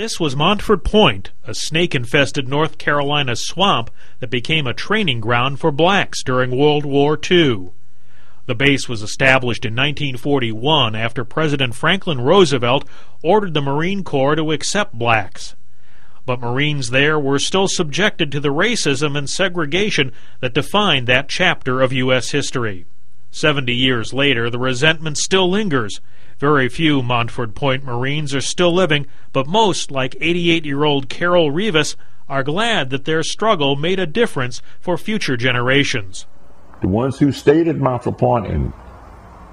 This was Montford Point, a snake-infested North Carolina swamp that became a training ground for blacks during World War II. The base was established in 1941 after President Franklin Roosevelt ordered the Marine Corps to accept blacks. But Marines there were still subjected to the racism and segregation that defined that chapter of U.S. history. 70 years later, the resentment still lingers. Very few Montford Point Marines are still living, but most, like 88-year-old Carol Rivas, are glad that their struggle made a difference for future generations. The ones who stayed at Montford Point and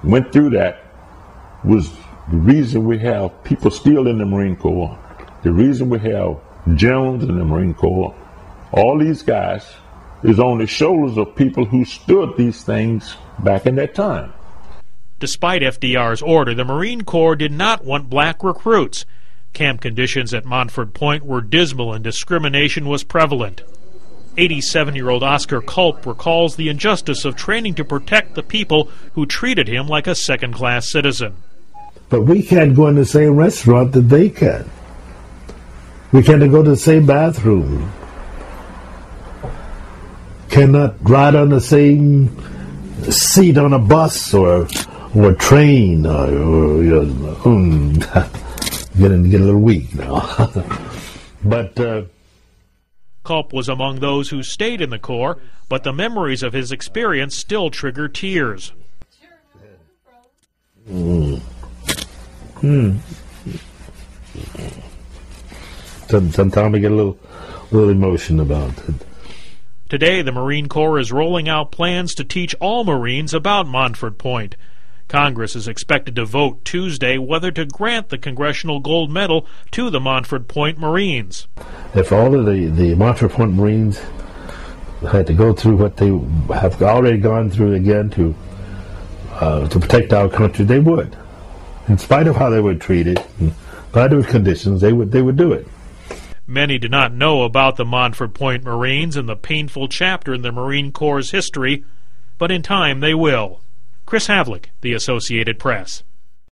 went through that was the reason we have people still in the Marine Corps, the reason we have generals in the Marine Corps. All these guys is on the shoulders of people who stood these things back in that time. Despite FDR's order, the Marine Corps did not want black recruits. Camp conditions at Montford Point were dismal and discrimination was prevalent. 87-year-old Oscar Culp recalls the injustice of training to protect the people who treated him like a second-class citizen. But we can't go in the same restaurant that they can. We can't go to the same bathroom. Cannot ride on the same seat on a bus or a train, or get a little weak now. But Culp was among those who stayed in the Corps, but the memories of his experience still trigger tears. Sometimes I get a little emotion about it. Today, the Marine Corps is rolling out plans to teach all Marines about Montford Point. Congress is expected to vote Tuesday whether to grant the Congressional Gold Medal to the Montford Point Marines. If all of the Montford Point Marines had to go through what they have already gone through again to protect our country, they would. In spite of how they were treated, in spite of conditions, they would do it. Many do not know about the Montford Point Marines and the painful chapter in the Marine Corps' history, but in time they will. Chris Havlick, The Associated Press.